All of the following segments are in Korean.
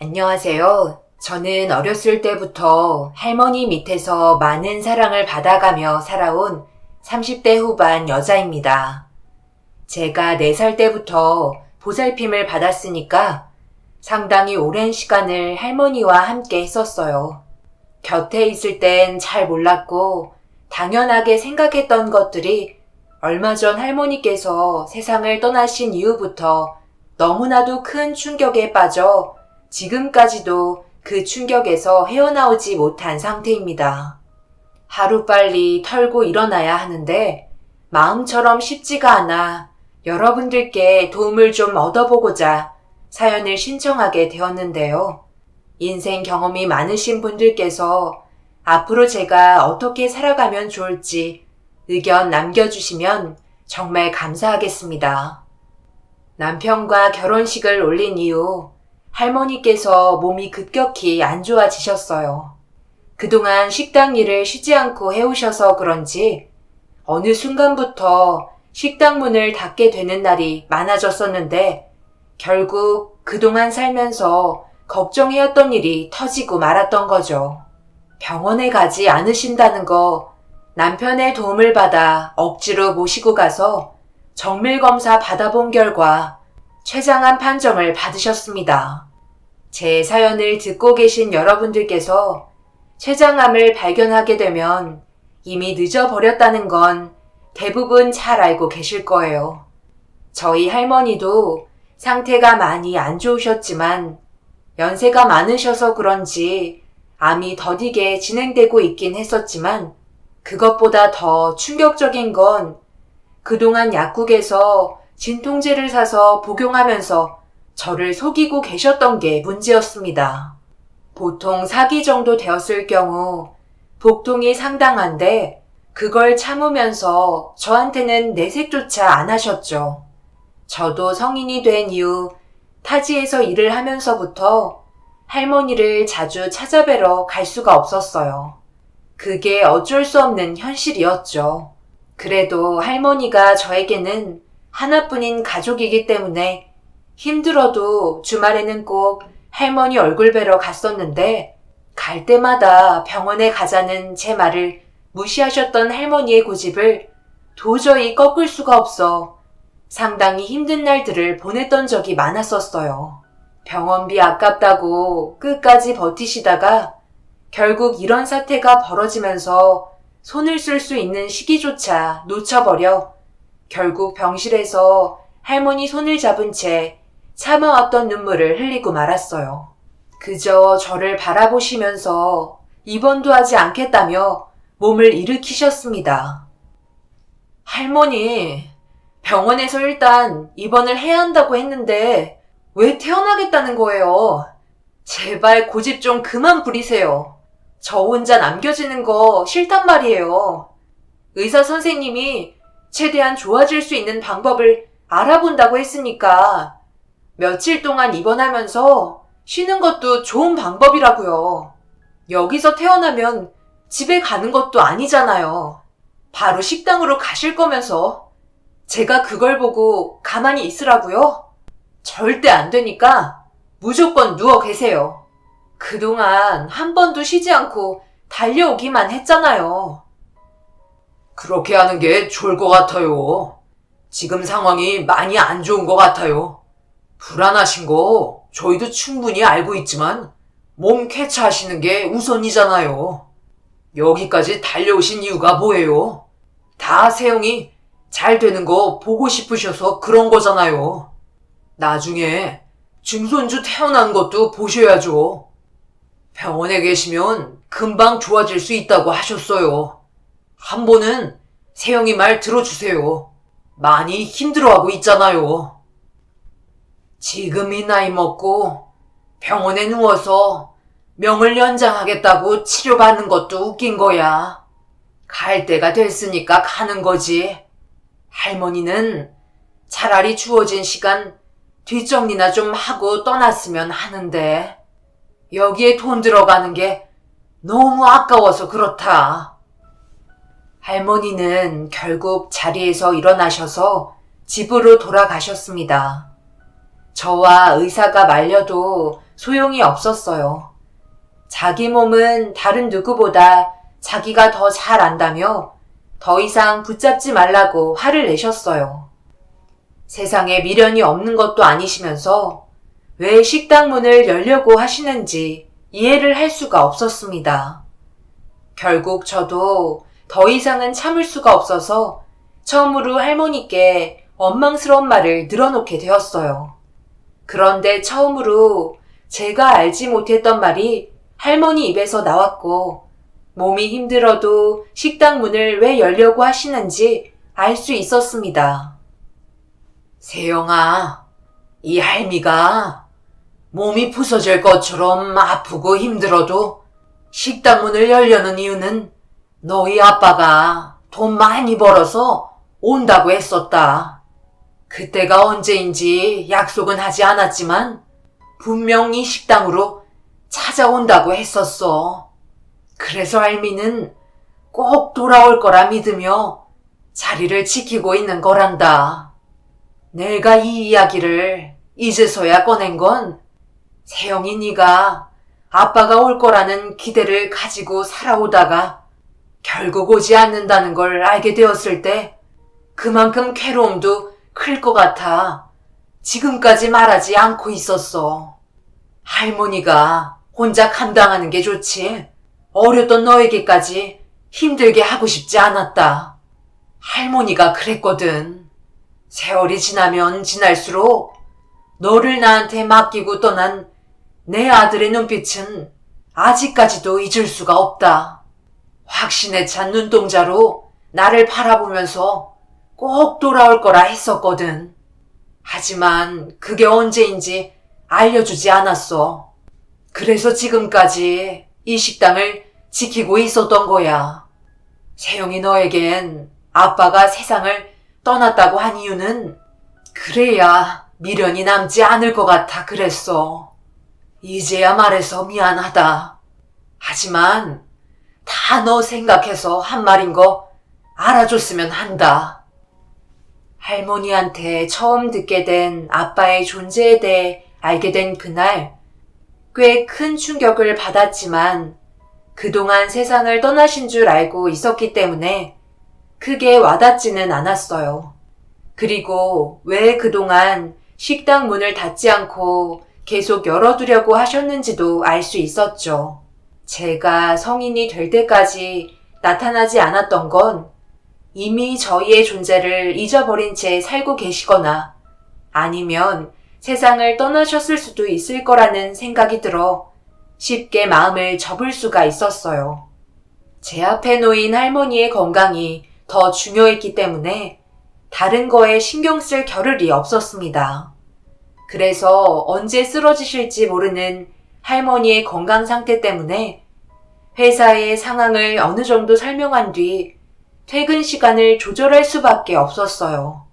안녕하세요. 저는 어렸을 때부터 할머니 밑에서 많은 사랑을 받아가며 살아온 30대 후반 여자입니다. 제가 4살 때부터 보살핌을 받았으니까 상당히 오랜 시간을 할머니와 함께 했었어요. 곁에 있을 땐 잘 몰랐고 당연하게 생각했던 것들이 얼마 전 할머니께서 세상을 떠나신 이후부터 너무나도 큰 충격에 빠져 지금까지도 그 충격에서 헤어나오지 못한 상태입니다. 하루빨리 털고 일어나야 하는데 마음처럼 쉽지가 않아 여러분들께 도움을 좀 얻어보고자 사연을 신청하게 되었는데요. 인생 경험이 많으신 분들께서 앞으로 제가 어떻게 살아가면 좋을지 의견 남겨주시면 정말 감사하겠습니다. 남편과 결혼식을 올린 이후 할머니께서 몸이 급격히 안 좋아지셨어요. 그동안 식당 일을 쉬지 않고 해오셔서 그런지 어느 순간부터 식당 문을 닫게 되는 날이 많아졌었는데 결국 그동안 살면서 걱정해왔던 일이 터지고 말았던 거죠. 병원에 가지 않으신다는 거 남편의 도움을 받아 억지로 모시고 가서 정밀검사 받아본 결과 췌장암 판정을 받으셨습니다. 제 사연을 듣고 계신 여러분들께서 췌장암을 발견하게 되면 이미 늦어버렸다는 건 대부분 잘 알고 계실 거예요. 저희 할머니도 상태가 많이 안 좋으셨지만 연세가 많으셔서 그런지 암이 더디게 진행되고 있긴 했었지만 그것보다 더 충격적인 건 그동안 약국에서 진통제를 사서 복용하면서 저를 속이고 계셨던 게 문제였습니다. 보통 4기 정도 되었을 경우 복통이 상당한데 그걸 참으면서 저한테는 내색조차 안 하셨죠. 저도 성인이 된 이후 타지에서 일을 하면서부터 할머니를 자주 찾아뵈러 갈 수가 없었어요. 그게 어쩔 수 없는 현실이었죠. 그래도 할머니가 저에게는 하나뿐인 가족이기 때문에 힘들어도 주말에는 꼭 할머니 얼굴 뵈러 갔었는데 갈 때마다 병원에 가자는 제 말을 무시하셨던 할머니의 고집을 도저히 꺾을 수가 없어 상당히 힘든 날들을 보냈던 적이 많았었어요. 병원비 아깝다고 끝까지 버티시다가 결국 이런 사태가 벌어지면서 손을 쓸 수 있는 시기조차 놓쳐버려 결국 병실에서 할머니 손을 잡은 채 참아왔던 눈물을 흘리고 말았어요. 그저 저를 바라보시면서 입원도 하지 않겠다며 몸을 일으키셨습니다. 할머니, 병원에서 일단 입원을 해야 한다고 했는데 왜 퇴원하겠다는 거예요? 제발 고집 좀 그만 부리세요. 저 혼자 남겨지는 거 싫단 말이에요. 의사 선생님이 최대한 좋아질 수 있는 방법을 알아본다고 했으니까 며칠 동안 입원하면서 쉬는 것도 좋은 방법이라고요. 여기서 퇴원하면 집에 가는 것도 아니잖아요. 바로 식당으로 가실 거면서 제가 그걸 보고 가만히 있으라고요? 절대 안 되니까 무조건 누워 계세요. 그동안 한 번도 쉬지 않고 달려오기만 했잖아요. 그렇게 하는 게 좋을 것 같아요. 지금 상황이 많이 안 좋은 것 같아요. 불안하신 거 저희도 충분히 알고 있지만 몸 쾌차하시는 게 우선이잖아요. 여기까지 달려오신 이유가 뭐예요? 다 세영이 잘 되는 거 보고 싶으셔서 그런 거잖아요. 나중에 증손주 태어난 것도 보셔야죠. 병원에 계시면 금방 좋아질 수 있다고 하셨어요. 한 번은 세영이 말 들어주세요. 많이 힘들어하고 있잖아요. 지금 이 나이 먹고 병원에 누워서 명을 연장하겠다고 치료받는 것도 웃긴 거야. 갈 때가 됐으니까 가는 거지. 할머니는 차라리 주어진 시간 뒷정리나 좀 하고 떠났으면 하는데 여기에 돈 들어가는 게 너무 아까워서 그렇다. 할머니는 결국 자리에서 일어나셔서 집으로 돌아가셨습니다. 저와 의사가 말려도 소용이 없었어요. 자기 몸은 다른 누구보다 자기가 더 잘 안다며 더 이상 붙잡지 말라고 화를 내셨어요. 세상에 미련이 없는 것도 아니시면서 왜 식당 문을 열려고 하시는지 이해를 할 수가 없었습니다. 결국 저도 더 이상은 참을 수가 없어서 처음으로 할머니께 원망스러운 말을 늘어놓게 되었어요. 그런데 처음으로 제가 알지 못했던 말이 할머니 입에서 나왔고 몸이 힘들어도 식당 문을 왜 열려고 하시는지 알 수 있었습니다. 세영아, 이 할미가 몸이 부서질 것처럼 아프고 힘들어도 식당 문을 열려는 이유는 너희 아빠가 돈 많이 벌어서 온다고 했었다. 그때가 언제인지 약속은 하지 않았지만 분명히 식당으로 찾아온다고 했었어. 그래서 할미는 꼭 돌아올 거라 믿으며 자리를 지키고 있는 거란다. 내가 이 이야기를 이제서야 꺼낸 건 세영이 네가 아빠가 올 거라는 기대를 가지고 살아오다가 결국 오지 않는다는 걸 알게 되었을 때 그만큼 괴로움도 클 것 같아 지금까지 말하지 않고 있었어. 할머니가 혼자 감당하는 게 좋지 어렸던 너에게까지 힘들게 하고 싶지 않았다. 할머니가 그랬거든. 세월이 지나면 지날수록 너를 나한테 맡기고 떠난 내 아들의 눈빛은 아직까지도 잊을 수가 없다. 확신에 찬 눈동자로 나를 바라보면서 꼭 돌아올 거라 했었거든. 하지만 그게 언제인지 알려주지 않았어. 그래서 지금까지 이 식당을 지키고 있었던 거야. 세영이 너에겐 아빠가 세상을 떠났다고 한 이유는 그래야 미련이 남지 않을 것 같아 그랬어. 이제야 말해서 미안하다. 하지만 다 너 생각해서 한 말인 거 알아줬으면 한다. 할머니한테 처음 듣게 된 아빠의 존재에 대해 알게 된 그날 꽤 큰 충격을 받았지만 그동안 세상을 떠나신 줄 알고 있었기 때문에 크게 와닿지는 않았어요. 그리고 왜 그동안 식당 문을 닫지 않고 계속 열어두려고 하셨는지도 알 수 있었죠. 제가 성인이 될 때까지 나타나지 않았던 건 이미 저희의 존재를 잊어버린 채 살고 계시거나 아니면 세상을 떠나셨을 수도 있을 거라는 생각이 들어 쉽게 마음을 접을 수가 있었어요. 제 앞에 놓인 할머니의 건강이 더 중요했기 때문에 다른 거에 신경 쓸 겨를이 없었습니다. 그래서 언제 쓰러지실지 모르는 할머니의 건강 상태 때문에 회사의 상황을 어느 정도 설명한 뒤 퇴근 시간을 조절할 수밖에 없었어요.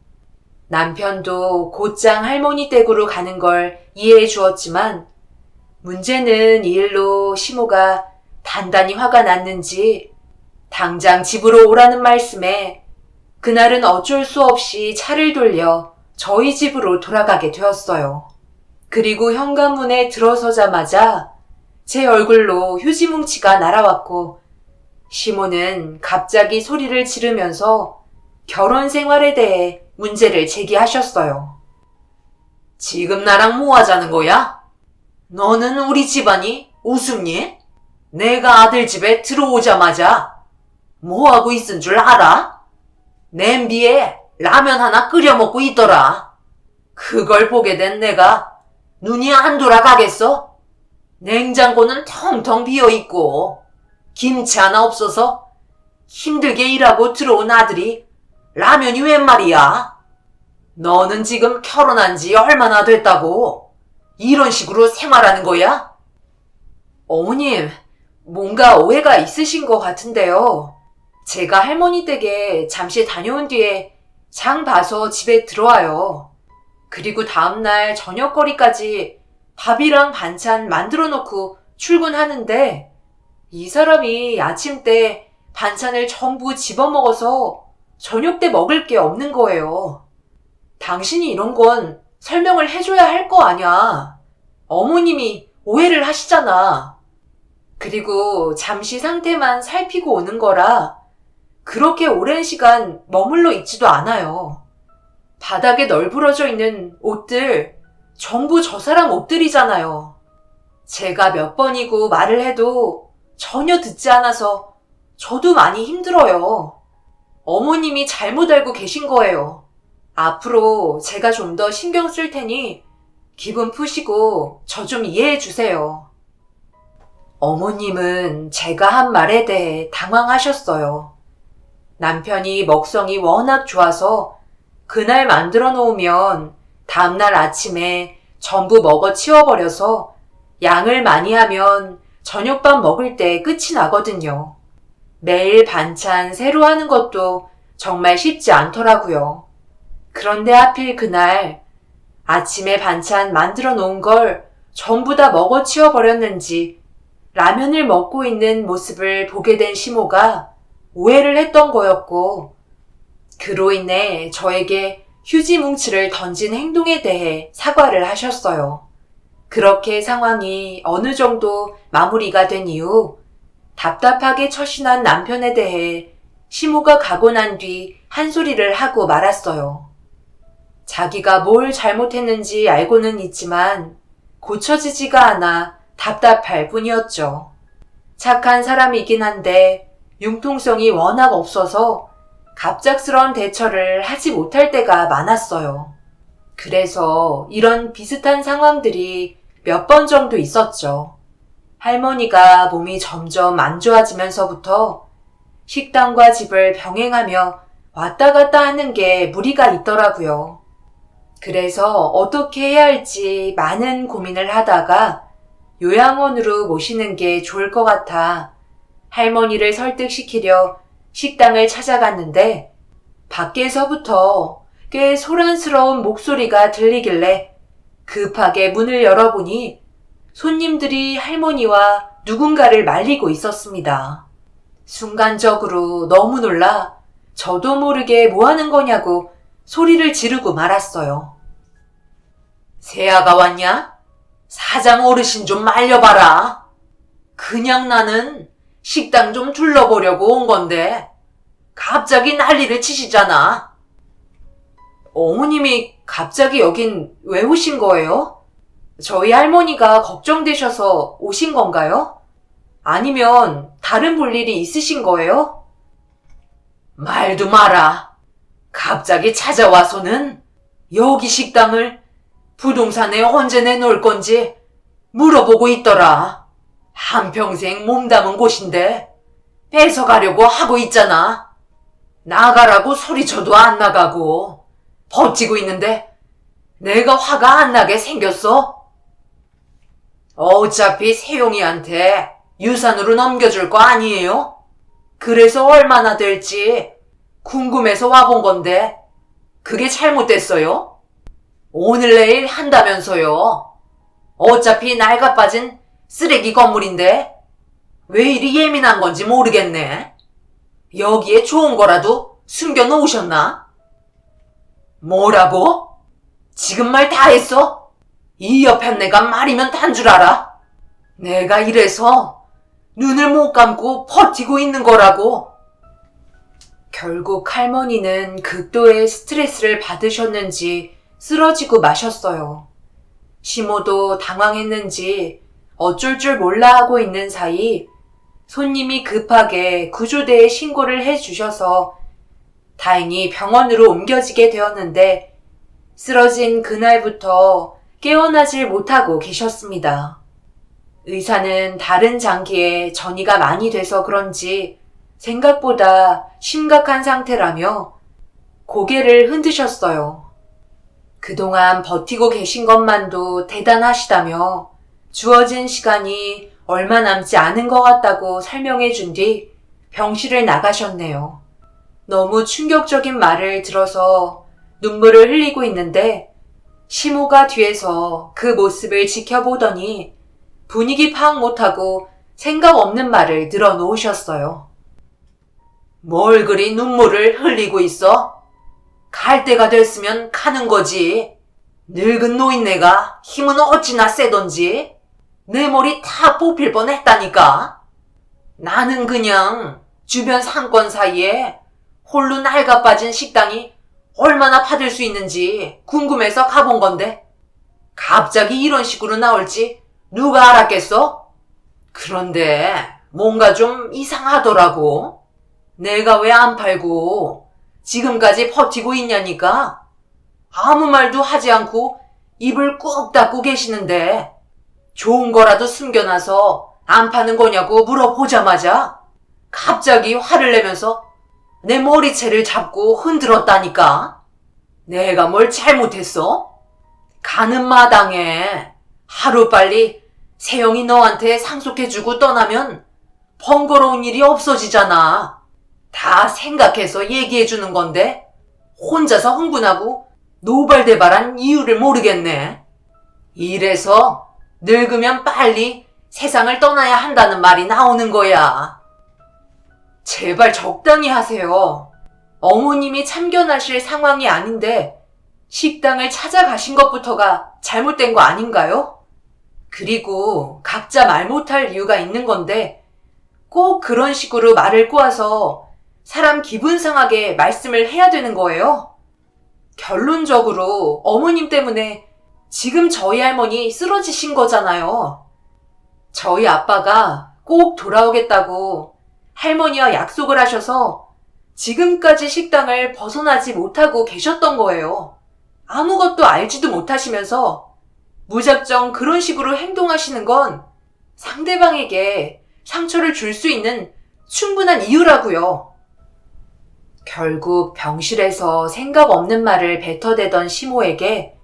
남편도 곧장 할머니 댁으로 가는 걸 이해해 주었지만 문제는 이 일로 시모가 단단히 화가 났는지 당장 집으로 오라는 말씀에 그날은 어쩔 수 없이 차를 돌려 저희 집으로 돌아가게 되었어요. 그리고 현관문에 들어서자마자 제 얼굴로 휴지뭉치가 날아왔고 시모는 갑자기 소리를 지르면서 결혼 생활에 대해 문제를 제기하셨어요. 지금 나랑 뭐 하자는 거야? 너는 우리 집안이 우습니? 내가 아들 집에 들어오자마자 뭐 하고 있은 줄 알아? 냄비에 라면 하나 끓여 먹고 있더라. 그걸 보게 된 내가 눈이 안 돌아가겠어? 냉장고는 텅텅 비어있고 김치 하나 없어서 힘들게 일하고 들어온 아들이 라면이 웬 말이야? 너는 지금 결혼한 지 얼마나 됐다고 이런 식으로 생활하는 거야? 어머님, 뭔가 오해가 있으신 것 같은데요. 제가 할머니 댁에 잠시 다녀온 뒤에 장 봐서 집에 들어와요. 그리고 다음날 저녁거리까지 밥이랑 반찬 만들어 놓고 출근하는데 이 사람이 아침 때 반찬을 전부 집어먹어서 저녁 때 먹을 게 없는 거예요. 당신이 이런 건 설명을 해줘야 할 거 아냐. 어머님이 오해를 하시잖아. 그리고 잠시 상태만 살피고 오는 거라 그렇게 오랜 시간 머물러 있지도 않아요. 바닥에 널브러져 있는 옷들 전부 저 사람 옷들이잖아요. 제가 몇 번이고 말을 해도 전혀 듣지 않아서 저도 많이 힘들어요. 어머님이 잘못 알고 계신 거예요. 앞으로 제가 좀 더 신경 쓸 테니 기분 푸시고 저 좀 이해해 주세요. 어머님은 제가 한 말에 대해 당황하셨어요. 남편이 먹성이 워낙 좋아서 그날 만들어 놓으면 다음날 아침에 전부 먹어 치워버려서 양을 많이 하면 저녁밥 먹을 때 끝이 나거든요. 매일 반찬 새로 하는 것도 정말 쉽지 않더라고요. 그런데 하필 그날 아침에 반찬 만들어 놓은 걸 전부 다 먹어 치워버렸는지 라면을 먹고 있는 모습을 보게 된 시모가 오해를 했던 거였고, 그로 인해 저에게 휴지 뭉치를 던진 행동에 대해 사과를 하셨어요. 그렇게 상황이 어느 정도 마무리가 된 이후 답답하게 처신한 남편에 대해 시모가 가고 난 뒤 한 소리를 하고 말았어요. 자기가 뭘 잘못했는지 알고는 있지만 고쳐지지가 않아 답답할 뿐이었죠. 착한 사람이긴 한데 융통성이 워낙 없어서 갑작스러운 대처를 하지 못할 때가 많았어요. 그래서 이런 비슷한 상황들이 몇 번 정도 있었죠. 할머니가 몸이 점점 안 좋아지면서부터 식당과 집을 병행하며 왔다 갔다 하는 게 무리가 있더라고요. 그래서 어떻게 해야 할지 많은 고민을 하다가 요양원으로 모시는 게 좋을 것 같아 할머니를 설득시키려 식당을 찾아갔는데 밖에서부터 꽤 소란스러운 목소리가 들리길래 급하게 문을 열어보니 손님들이 할머니와 누군가를 말리고 있었습니다. 순간적으로 너무 놀라 저도 모르게 뭐 하는 거냐고 소리를 지르고 말았어요. 새아가 왔냐? 사장 어르신 좀 말려봐라. 그냥 나는 식당 좀 둘러보려고 온 건데 갑자기 난리를 치시잖아. 어머님이 갑자기 여긴 왜 오신 거예요? 저희 할머니가 걱정되셔서 오신 건가요? 아니면 다른 볼 일이 있으신 거예요? 말도 마라. 갑자기 찾아와서는 여기 식당을 부동산에 언제 내놓을 건지 물어보고 있더라. 한평생 몸담은 곳인데 뺏어가려고 하고 있잖아. 나가라고 소리쳐도 안 나가고 버티고 있는데 내가 화가 안 나게 생겼어? 어차피 세용이한테 유산으로 넘겨줄 거 아니에요? 그래서 얼마나 될지 궁금해서 와본 건데 그게 잘못됐어요? 오늘 내일 한다면서요. 어차피 낡아 빠진 쓰레기 건물인데 왜 이리 예민한 건지 모르겠네. 여기에 좋은 거라도 숨겨놓으셨나? 뭐라고? 지금 말 다 했어? 이 옆에 내가 말이면 단 줄 알아? 내가 이래서 눈을 못 감고 버티고 있는 거라고. 결국 할머니는 극도의 스트레스를 받으셨는지 쓰러지고 마셨어요. 시모도 당황했는지 어쩔 줄 몰라 하고 있는 사이 손님이 급하게 구조대에 신고를 해주셔서 다행히 병원으로 옮겨지게 되었는데 쓰러진 그날부터 깨어나질 못하고 계셨습니다. 의사는 다른 장기에 전이가 많이 돼서 그런지 생각보다 심각한 상태라며 고개를 흔드셨어요. 그동안 버티고 계신 것만도 대단하시다며 주어진 시간이 얼마 남지 않은 것 같다고 설명해 준 뒤 병실을 나가셨네요. 너무 충격적인 말을 들어서 눈물을 흘리고 있는데 시모가 뒤에서 그 모습을 지켜보더니 분위기 파악 못하고 생각 없는 말을 늘어놓으셨어요. 뭘 그리 눈물을 흘리고 있어? 갈 때가 됐으면 가는 거지. 늙은 노인네가 힘은 어찌나 세던지. 내 머리 다 뽑힐 뻔했다니까. 나는 그냥 주변 상권 사이에 홀로 낡아 빠진 식당이 얼마나 받을 수 있는지 궁금해서 가본 건데 갑자기 이런 식으로 나올지 누가 알았겠어? 그런데 뭔가 좀 이상하더라고. 내가 왜 안 팔고 지금까지 버티고 있냐니까. 아무 말도 하지 않고 입을 꾹 닫고 계시는데 좋은 거라도 숨겨놔서 안 파는 거냐고 물어보자마자 갑자기 화를 내면서 내 머리채를 잡고 흔들었다니까. 내가 뭘 잘못했어? 가는 마당에 하루빨리 세영이 너한테 상속해주고 떠나면 번거로운 일이 없어지잖아. 다 생각해서 얘기해주는 건데 혼자서 흥분하고 노발대발한 이유를 모르겠네. 이래서 늙으면 빨리 세상을 떠나야 한다는 말이 나오는 거야. 제발 적당히 하세요. 어머님이 참견하실 상황이 아닌데 식당을 찾아가신 것부터가 잘못된 거 아닌가요? 그리고 각자 말 못할 이유가 있는 건데 꼭 그런 식으로 말을 꼬아서 사람 기분 상하게 말씀을 해야 되는 거예요? 결론적으로 어머님 때문에 지금 저희 할머니 쓰러지신 거잖아요. 저희 아빠가 꼭 돌아오겠다고 할머니와 약속을 하셔서 지금까지 식당을 벗어나지 못하고 계셨던 거예요. 아무것도 알지도 못하시면서 무작정 그런 식으로 행동하시는 건 상대방에게 상처를 줄 수 있는 충분한 이유라고요. 결국 병실에서 생각 없는 말을 뱉어대던 시모에게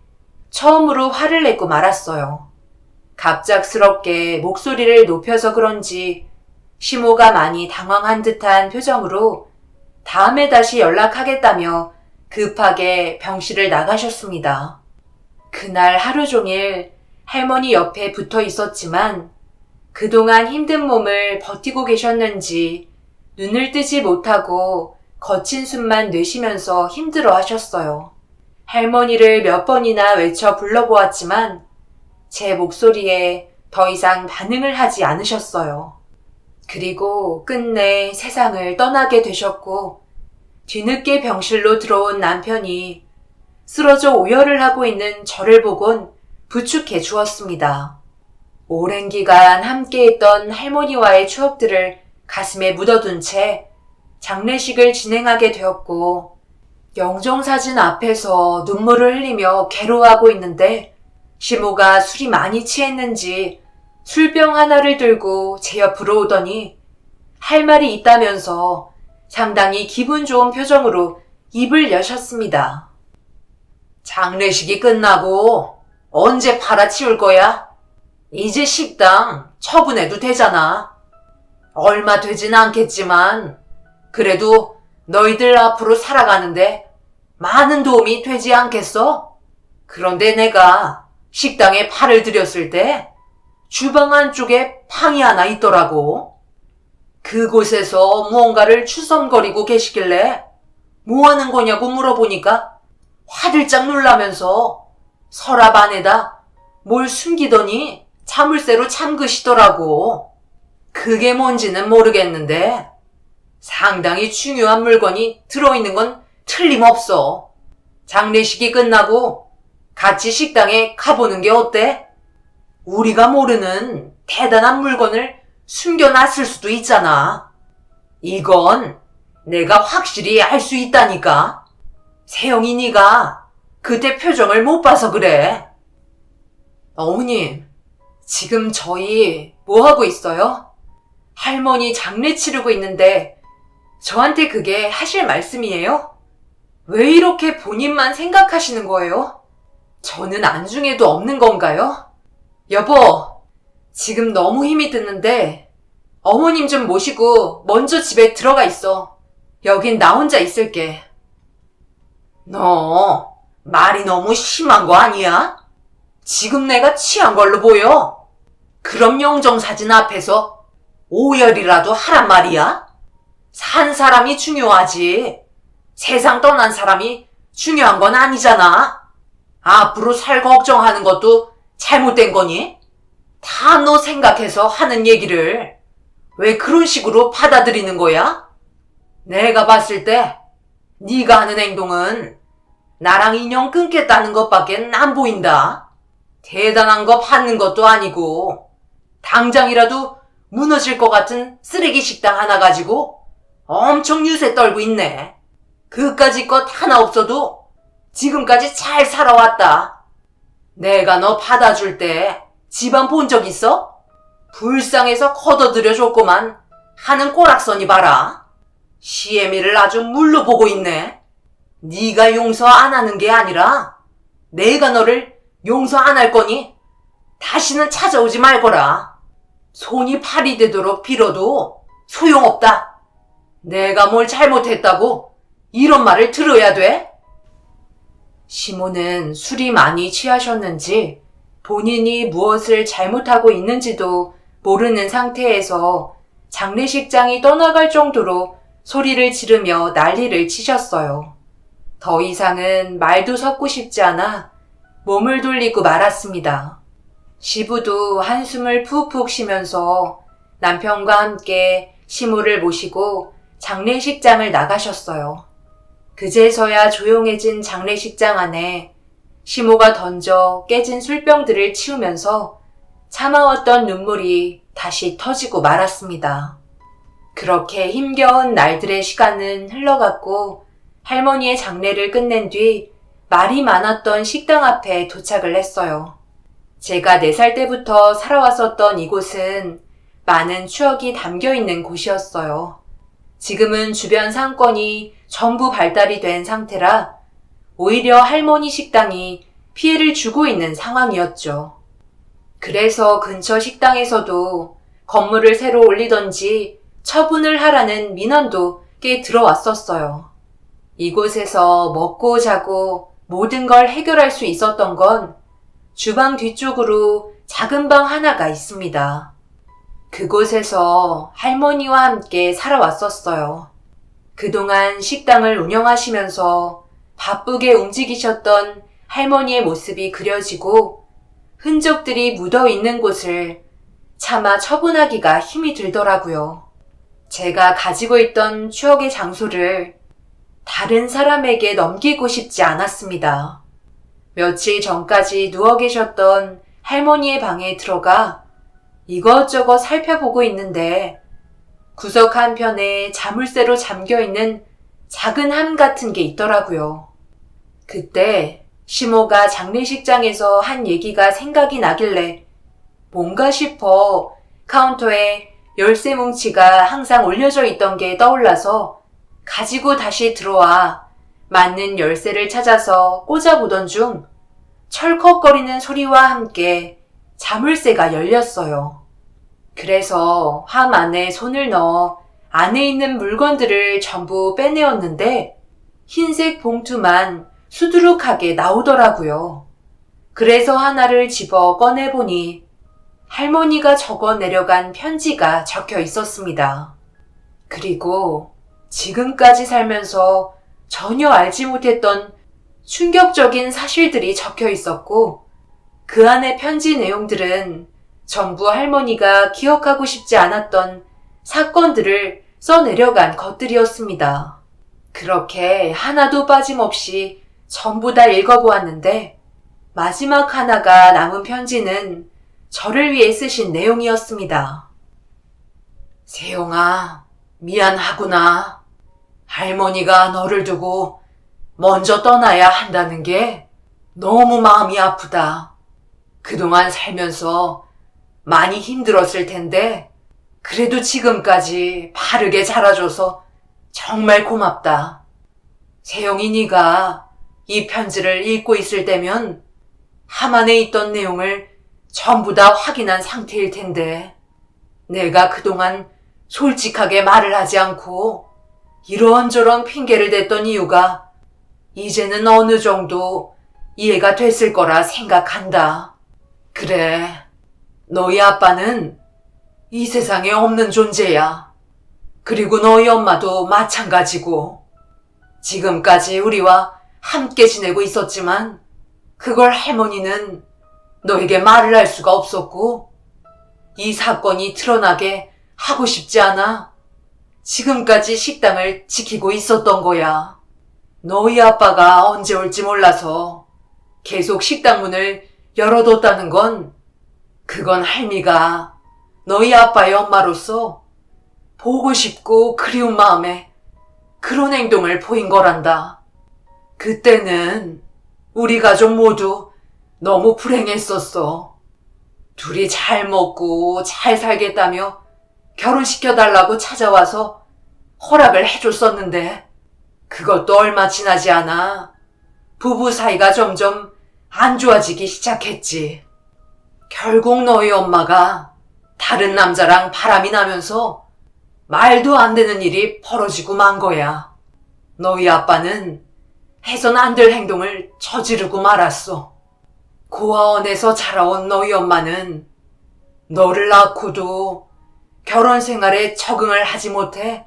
처음으로 화를 내고 말았어요. 갑작스럽게 목소리를 높여서 그런지 시모가 많이 당황한 듯한 표정으로 다음에 다시 연락하겠다며 급하게 병실을 나가셨습니다. 그날 하루 종일 할머니 옆에 붙어 있었지만 그동안 힘든 몸을 버티고 계셨는지 눈을 뜨지 못하고 거친 숨만 내쉬면서 힘들어 하셨어요. 할머니를 몇 번이나 외쳐 불러보았지만 제 목소리에 더 이상 반응을 하지 않으셨어요. 그리고 끝내 세상을 떠나게 되셨고 뒤늦게 병실로 들어온 남편이 쓰러져 오열을 하고 있는 저를 보곤 부축해 주었습니다. 오랜 기간 함께했던 할머니와의 추억들을 가슴에 묻어둔 채 장례식을 진행하게 되었고 영정사진 앞에서 눈물을 흘리며 괴로워하고 있는데 시모가 술이 많이 취했는지 술병 하나를 들고 제 옆으로 오더니 할 말이 있다면서 상당히 기분 좋은 표정으로 입을 여셨습니다. 장례식이 끝나고 언제 팔아치울 거야? 이제 식당 처분해도 되잖아. 얼마 되진 않겠지만 그래도 너희들 앞으로 살아가는데 많은 도움이 되지 않겠어? 그런데 내가 식당에 팔을 들였을 때 주방 안쪽에 팡이 하나 있더라고. 그곳에서 무언가를 추섬거리고 계시길래 뭐 하는 거냐고 물어보니까 화들짝 놀라면서 서랍 안에다 뭘 숨기더니 자물쇠로 잠그시더라고. 그게 뭔지는 모르겠는데 상당히 중요한 물건이 들어있는 건 틀림없어. 장례식이 끝나고 같이 식당에 가보는 게 어때? 우리가 모르는 대단한 물건을 숨겨놨을 수도 있잖아. 이건 내가 확실히 알 수 있다니까. 세영이 네가 그때 표정을 못 봐서 그래. 어머님, 지금 저희 뭐 하고 있어요? 할머니 장례 치르고 있는데 저한테 그게 하실 말씀이에요? 왜 이렇게 본인만 생각하시는 거예요? 저는 안중에도 없는 건가요? 여보, 지금 너무 힘이 드는데 어머님 좀 모시고 먼저 집에 들어가 있어. 여긴 나 혼자 있을게. 너 말이 너무 심한 거 아니야? 지금 내가 취한 걸로 보여. 그럼 영정사진 앞에서 오열이라도 하란 말이야? 산 사람이 중요하지. 세상 떠난 사람이 중요한 건 아니잖아. 앞으로 살 걱정하는 것도 잘못된 거니? 다 너 생각해서 하는 얘기를 왜 그런 식으로 받아들이는 거야? 내가 봤을 때 네가 하는 행동은 나랑 인연 끊겠다는 것밖엔 안 보인다. 대단한 거 받는 것도 아니고 당장이라도 무너질 것 같은 쓰레기 식당 하나 가지고 엄청 유세 떨고 있네. 그까짓 것 하나 없어도 지금까지 잘 살아왔다. 내가 너 받아줄 때 집안 본 적 있어? 불쌍해서 걷어들여 줬구만 하는 꼬락서니 봐라. 시애미를 아주 물로 보고 있네. 네가 용서 안 하는 게 아니라 내가 너를 용서 안 할 거니 다시는 찾아오지 말거라. 손이 팔이 되도록 빌어도 소용없다. 내가 뭘 잘못했다고 이런 말을 들어야 돼? 시모는 술이 많이 취하셨는지 본인이 무엇을 잘못하고 있는지도 모르는 상태에서 장례식장이 떠나갈 정도로 소리를 지르며 난리를 치셨어요. 더 이상은 말도 섞고 싶지 않아 몸을 돌리고 말았습니다. 시부도 한숨을 푹푹 쉬면서 남편과 함께 시모를 모시고 장례식장을 나가셨어요. 그제서야 조용해진 장례식장 안에 시모가 던져 깨진 술병들을 치우면서 참아왔던 눈물이 다시 터지고 말았습니다. 그렇게 힘겨운 날들의 시간은 흘러갔고 할머니의 장례를 끝낸 뒤 말이 많았던 식당 앞에 도착을 했어요. 제가 4살 때부터 살아왔었던 이곳은 많은 추억이 담겨있는 곳이었어요. 지금은 주변 상권이 전부 발달이 된 상태라 오히려 할머니 식당이 피해를 주고 있는 상황이었죠. 그래서 근처 식당에서도 건물을 새로 올리던지 처분을 하라는 민원도 꽤 들어왔었어요. 이곳에서 먹고 자고 모든 걸 해결할 수 있었던 건 주방 뒤쪽으로 작은 방 하나가 있습니다. 그곳에서 할머니와 함께 살아왔었어요. 그동안 식당을 운영하시면서 바쁘게 움직이셨던 할머니의 모습이 그려지고 흔적들이 묻어 있는 곳을 차마 처분하기가 힘이 들더라고요. 제가 가지고 있던 추억의 장소를 다른 사람에게 넘기고 싶지 않았습니다. 며칠 전까지 누워 계셨던 할머니의 방에 들어가 이것저것 살펴보고 있는데 구석 한편에 자물쇠로 잠겨있는 작은 함 같은 게 있더라고요. 그때 시모가 장례식장에서 한 얘기가 생각이 나길래 뭔가 싶어 카운터에 열쇠 뭉치가 항상 올려져 있던 게 떠올라서 가지고 다시 들어와 맞는 열쇠를 찾아서 꽂아보던 중 철컥거리는 소리와 함께 자물쇠가 열렸어요. 그래서 함 안에 손을 넣어 안에 있는 물건들을 전부 빼내었는데 흰색 봉투만 수두룩하게 나오더라고요. 그래서 하나를 집어 꺼내보니 할머니가 적어 내려간 편지가 적혀 있었습니다. 그리고 지금까지 살면서 전혀 알지 못했던 충격적인 사실들이 적혀 있었고 그 안의 편지 내용들은 전부 할머니가 기억하고 싶지 않았던 사건들을 써내려간 것들이었습니다. 그렇게 하나도 빠짐없이 전부 다 읽어보았는데 마지막 하나가 남은 편지는 저를 위해 쓰신 내용이었습니다. 세용아, 미안하구나. 할머니가 너를 두고 먼저 떠나야 한다는 게 너무 마음이 아프다. 그동안 살면서 많이 힘들었을 텐데 그래도 지금까지 바르게 자라줘서 정말 고맙다. 세영이 네가 이 편지를 읽고 있을 때면 함 안에 있던 내용을 전부 다 확인한 상태일 텐데 내가 그동안 솔직하게 말을 하지 않고 이런저런 핑계를 댔던 이유가 이제는 어느 정도 이해가 됐을 거라 생각한다. 그래, 너희 아빠는 이 세상에 없는 존재야. 그리고 너희 엄마도 마찬가지고 지금까지 우리와 함께 지내고 있었지만 그걸 할머니는 너에게 말을 할 수가 없었고 이 사건이 드러나게 하고 싶지 않아. 지금까지 식당을 지키고 있었던 거야. 너희 아빠가 언제 올지 몰라서 계속 식당 문을 열어뒀다는 건 그건 할미가 너희 아빠의 엄마로서 보고 싶고 그리운 마음에 그런 행동을 보인 거란다. 그때는 우리 가족 모두 너무 불행했었어. 둘이 잘 먹고 잘 살겠다며 결혼시켜달라고 찾아와서 허락을 해줬었는데 그것도 얼마 지나지 않아 부부 사이가 점점 안 좋아지기 시작했지. 결국 너희 엄마가 다른 남자랑 바람이 나면서 말도 안 되는 일이 벌어지고 만 거야. 너희 아빠는 해선 안 될 행동을 저지르고 말았어. 고아원에서 자라온 너희 엄마는 너를 낳고도 결혼 생활에 적응을 하지 못해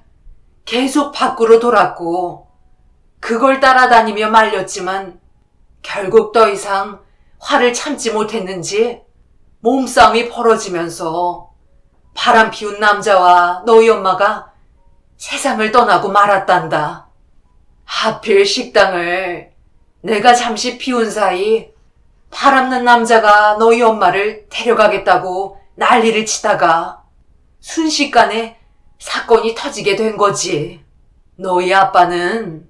계속 밖으로 돌았고 그걸 따라다니며 말렸지만 결국 더 이상 화를 참지 못했는지 몸싸움이 벌어지면서 바람 피운 남자와 너희 엄마가 세상을 떠나고 말았단다. 하필 식당을 내가 잠시 비운 사이 바람난 남자가 너희 엄마를 데려가겠다고 난리를 치다가 순식간에 사건이 터지게 된 거지. 너희 아빠는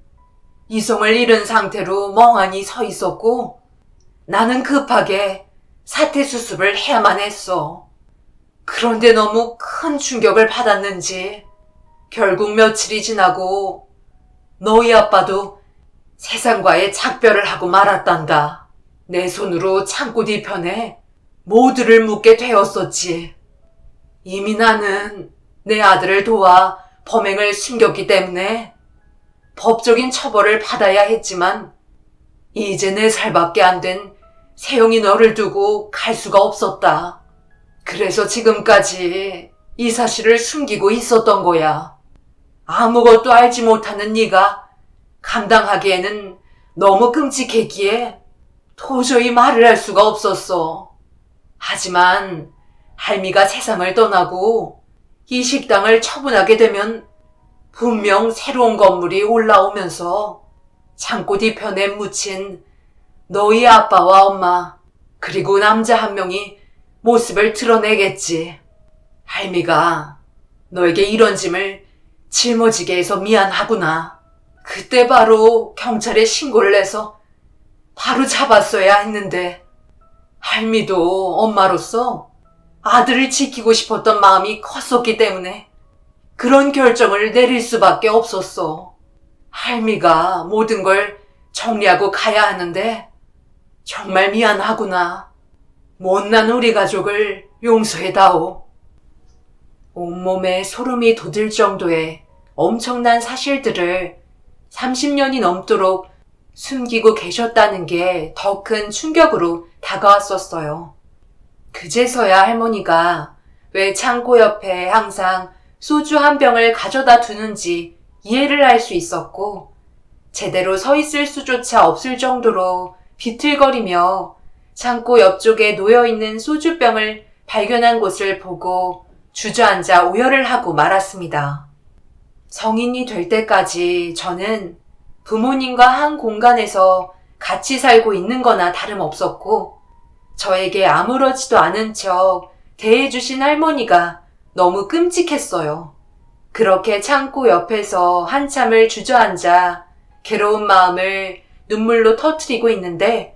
이성을 잃은 상태로 멍하니 서 있었고 나는 급하게 사태 수습을 해야만 했어. 그런데 너무 큰 충격을 받았는지 결국 며칠이 지나고 너희 아빠도 세상과의 작별을 하고 말았단다. 내 손으로 창고 뒤편에 모두를 묻게 되었었지. 이미 나는 내 아들을 도와 범행을 숨겼기 때문에 법적인 처벌을 받아야 했지만 이제 4살밖에 안 된 세영이 너를 두고 갈 수가 없었다. 그래서 지금까지 이 사실을 숨기고 있었던 거야. 아무것도 알지 못하는 네가 감당하기에는 너무 끔찍했기에 도저히 말을 할 수가 없었어. 하지만 할미가 세상을 떠나고 이 식당을 처분하게 되면 분명 새로운 건물이 올라오면서 창고 뒤편에 묻힌 너희 아빠와 엄마 그리고 남자 한 명이 모습을 드러내겠지. 할미가 너에게 이런 짐을 짊어지게 해서 미안하구나. 그때 바로 경찰에 신고를 해서 바로 잡았어야 했는데 할미도 엄마로서 아들을 지키고 싶었던 마음이 컸었기 때문에 그런 결정을 내릴 수밖에 없었어. 할미가 모든 걸 정리하고 가야 하는데 정말 미안하구나. 못난 우리 가족을 용서해다오. 온몸에 소름이 돋을 정도의 엄청난 사실들을 30년이 넘도록 숨기고 계셨다는 게 더 큰 충격으로 다가왔었어요. 그제서야 할머니가 왜 창고 옆에 항상 소주 한 병을 가져다 두는지 이해를 할 수 있었고 제대로 서 있을 수조차 없을 정도로 비틀거리며 창고 옆쪽에 놓여있는 소주병을 발견한 곳을 보고 주저앉아 오열을 하고 말았습니다. 성인이 될 때까지 저는 부모님과 한 공간에서 같이 살고 있는 거나 다름없었고 저에게 아무렇지도 않은 척 대해주신 할머니가 너무 끔찍했어요. 그렇게 창고 옆에서 한참을 주저앉아 괴로운 마음을 눈물로 터뜨리고 있는데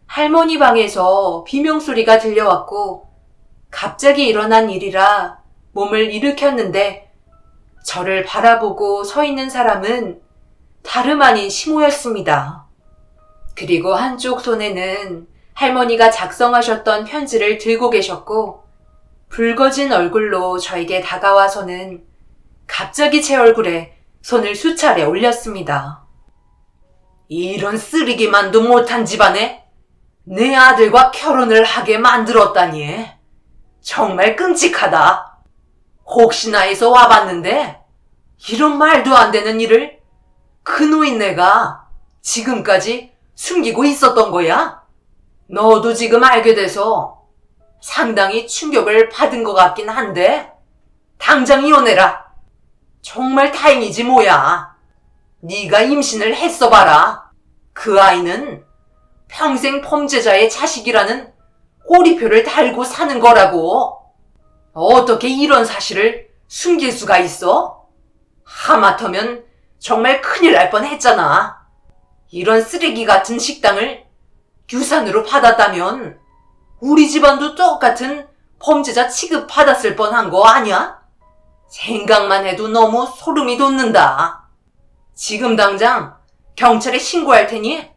할머니 방에서 비명소리가 들려왔고 갑자기 일어난 일이라 몸을 일으켰는데 저를 바라보고 서 있는 사람은 다름 아닌 시모였습니다. 그리고 한쪽 손에는 할머니가 작성하셨던 편지를 들고 계셨고 붉어진 얼굴로 저에게 다가와서는 갑자기 제 얼굴에 손을 수차례 올렸습니다. 이런 쓰레기만도 못한 집안에 내 아들과 결혼을 하게 만들었다니. 정말 끔찍하다. 혹시나 해서 와봤는데 이런 말도 안 되는 일을 그 노인네가 지금까지 숨기고 있었던 거야? 너도 지금 알게 돼서 상당히 충격을 받은 것 같긴 한데 당장 이혼해라. 정말 다행이지 뭐야. 네가 임신을 했어 봐라. 그 아이는 평생 범죄자의 자식이라는 꼬리표를 달고 사는 거라고. 어떻게 이런 사실을 숨길 수가 있어? 하마터면 정말 큰일 날 뻔했잖아. 이런 쓰레기 같은 식당을 유산으로 받았다면 우리 집안도 똑같은 범죄자 취급받았을 뻔한 거 아니야? 생각만 해도 너무 소름이 돋는다. 지금 당장 경찰에 신고할 테니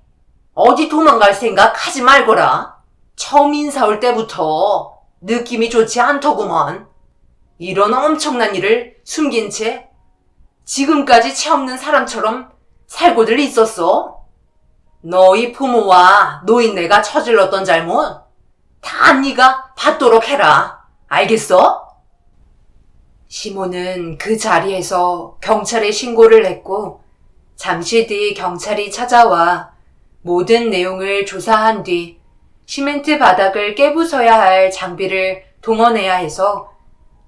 어디 도망갈 생각 하지 말거라. 처음 인사 올 때부터 느낌이 좋지 않더구먼. 이런 엄청난 일을 숨긴 채 지금까지 채 없는 사람처럼 살고들 있었어. 너희 부모와 노인네가 저질렀던 잘못 다 네가 받도록 해라. 알겠어? 시모는 그 자리에서 경찰에 신고를 했고 잠시 뒤 경찰이 찾아와 모든 내용을 조사한 뒤 시멘트 바닥을 깨부숴야 할 장비를 동원해야 해서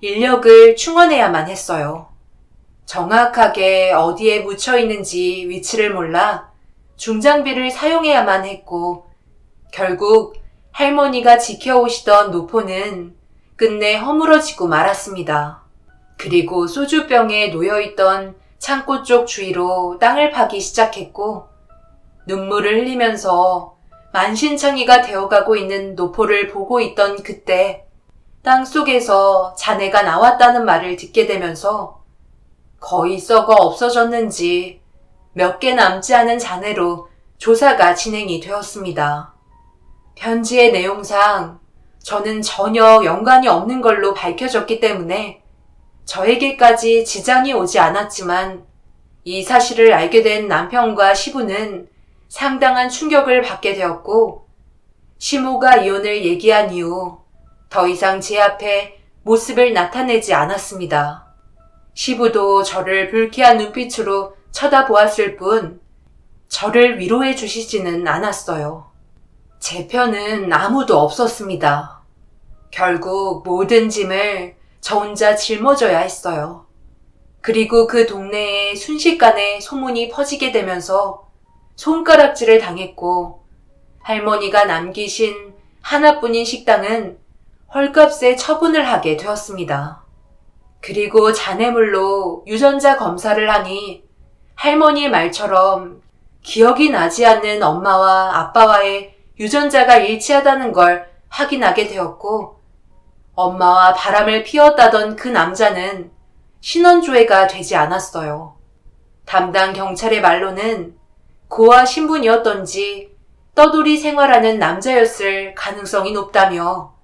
인력을 충원해야만 했어요. 정확하게 어디에 묻혀 있는지 위치를 몰라 중장비를 사용해야만 했고 결국 할머니가 지켜오시던 노포는 끝내 허물어지고 말았습니다. 그리고 소주병에 놓여있던 창고 쪽 주위로 땅을 파기 시작했고 눈물을 흘리면서 만신창이가 되어가고 있는 노포를 보고 있던 그때 땅속에서 자네가 나왔다는 말을 듣게 되면서 거의 썩어 없어졌는지 몇 개 남지 않은 잔해로 조사가 진행이 되었습니다. 편지의 내용상 저는 전혀 연관이 없는 걸로 밝혀졌기 때문에 저에게까지 지장이 오지 않았지만 이 사실을 알게 된 남편과 시부는 상당한 충격을 받게 되었고 시모가 이혼을 얘기한 이후 더 이상 제 앞에 모습을 나타내지 않았습니다. 시부도 저를 불쾌한 눈빛으로 쳐다보았을 뿐 저를 위로해 주시지는 않았어요. 제 편은 아무도 없었습니다. 결국 모든 짐을 저 혼자 짊어져야 했어요. 그리고 그 동네에 순식간에 소문이 퍼지게 되면서 손가락질을 당했고 할머니가 남기신 하나뿐인 식당은 헐값에 처분을 하게 되었습니다. 그리고 잔해물로 유전자 검사를 하니 할머니의 말처럼 기억이 나지 않는 엄마와 아빠와의 유전자가 일치하다는 걸 확인하게 되었고 엄마와 바람을 피웠다던 그 남자는 신원조회가 되지 않았어요. 담당 경찰의 말로는 고아 신분이었던지 떠돌이 생활하는 남자였을 가능성이 높다며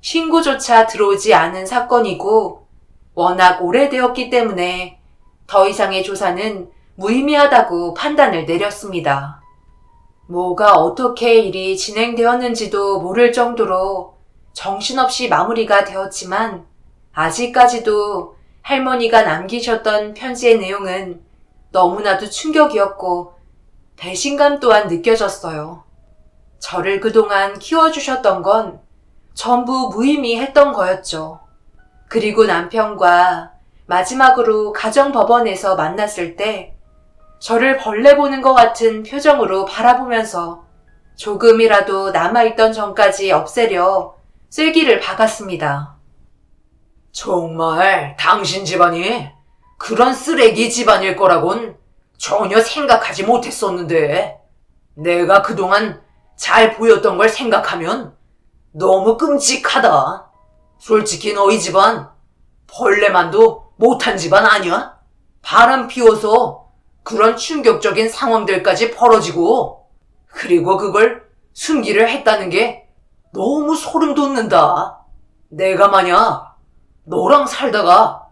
신고조차 들어오지 않은 사건이고 워낙 오래되었기 때문에 더 이상의 조사는 무의미하다고 판단을 내렸습니다. 뭐가 어떻게 일이 진행되었는지도 모를 정도로 정신없이 마무리가 되었지만 아직까지도 할머니가 남기셨던 편지의 내용은 너무나도 충격이었고 배신감 또한 느껴졌어요. 저를 그동안 키워주셨던 건 전부 무의미했던 거였죠. 그리고 남편과 마지막으로 가정법원에서 만났을 때 저를 벌레 보는 것 같은 표정으로 바라보면서 조금이라도 남아있던 정까지 없애려 쐐기를 박았습니다. 정말 당신 집안이 그런 쓰레기 집안일 거라곤 전혀 생각하지 못했었는데 내가 그동안 잘 보였던 걸 생각하면 너무 끔찍하다. 솔직히 너희 집안 벌레만도 못한 집안 아니야? 바람 피워서 그런 충격적인 상황들까지 벌어지고 그리고 그걸 숨기려 했다는 게 너무 소름 돋는다. 내가 만약 너랑 살다가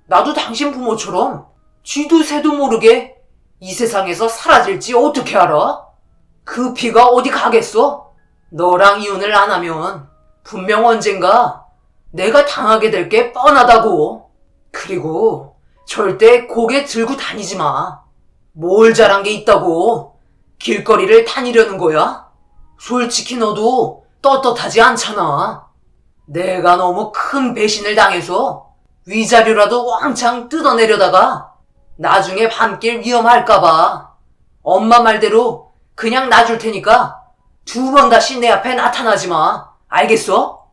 나도 당신 부모처럼 쥐도 새도 모르게 이 세상에서 사라질지 어떻게 알아? 그 피가 어디 가겠어? 너랑 이혼을 안 하면 분명 언젠가 내가 당하게 될 게 뻔하다고. 그리고 절대 고개 들고 다니지 마. 뭘 잘한 게 있다고 길거리를 다니려는 거야? 솔직히 너도 떳떳하지 않잖아. 내가 너무 큰 배신을 당해서 위자료라도 왕창 뜯어내려다가 나중에 밤길 위험할까봐 엄마 말대로 그냥 놔줄 테니까 2번 다시 내 앞에 나타나지 마. 알겠어?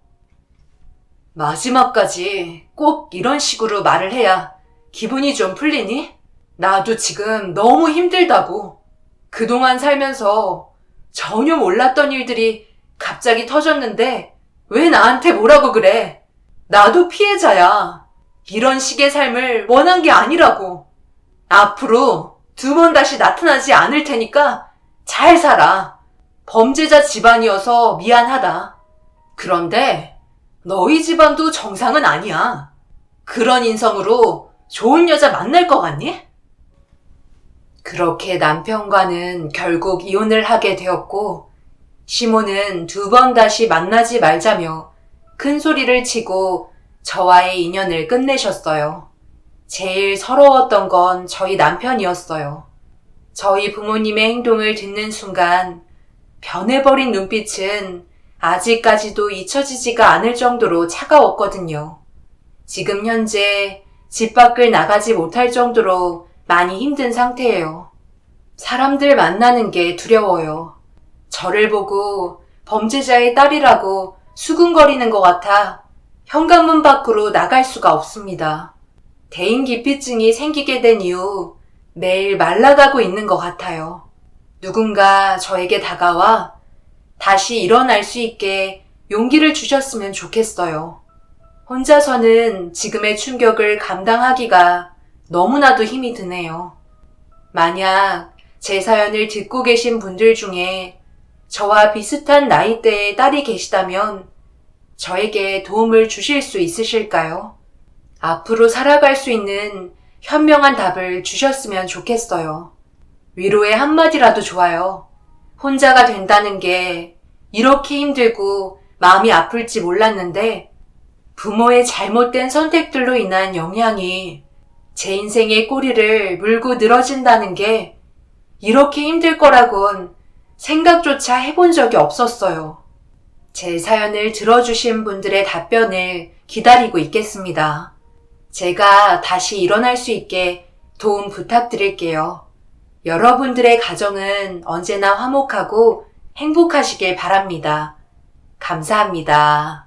마지막까지 꼭 이런 식으로 말을 해야 기분이 좀 풀리니? 나도 지금 너무 힘들다고. 그동안 살면서 전혀 몰랐던 일들이 갑자기 터졌는데 왜 나한테 뭐라고 그래? 나도 피해자야. 이런 식의 삶을 원한 게 아니라고. 앞으로 2번 다시 나타나지 않을 테니까 잘 살아. 범죄자 집안이어서 미안하다. 그런데 너희 집안도 정상은 아니야. 그런 인성으로 좋은 여자 만날 것 같니? 그렇게 남편과는 결국 이혼을 하게 되었고, 시모는 2번 다시 만나지 말자며 큰 소리를 치고 저와의 인연을 끝내셨어요. 제일 서러웠던 건 저희 남편이었어요. 저희 부모님의 행동을 듣는 순간 변해버린 눈빛은 아직까지도 잊혀지지가 않을 정도로 차가웠거든요. 지금 현재 집 밖을 나가지 못할 정도로 많이 힘든 상태예요. 사람들 만나는 게 두려워요. 저를 보고 범죄자의 딸이라고 수군거리는 것 같아 현관문 밖으로 나갈 수가 없습니다. 대인기피증이 생기게 된 이후 매일 말라가고 있는 것 같아요. 누군가 저에게 다가와 다시 일어날 수 있게 용기를 주셨으면 좋겠어요. 혼자서는 지금의 충격을 감당하기가 너무나도 힘이 드네요. 만약 제 사연을 듣고 계신 분들 중에 저와 비슷한 나이대의 딸이 계시다면 저에게 도움을 주실 수 있으실까요? 앞으로 살아갈 수 있는 현명한 답을 주셨으면 좋겠어요. 위로의 한마디라도 좋아요. 혼자가 된다는 게 이렇게 힘들고 마음이 아플지 몰랐는데 부모의 잘못된 선택들로 인한 영향이 제 인생의 꼬리를 물고 늘어진다는 게 이렇게 힘들 거라곤 생각조차 해본 적이 없었어요. 제 사연을 들어주신 분들의 답변을 기다리고 있겠습니다. 제가 다시 일어날 수 있게 도움 부탁드릴게요. 여러분들의 가정은 언제나 화목하고 행복하시길 바랍니다. 감사합니다.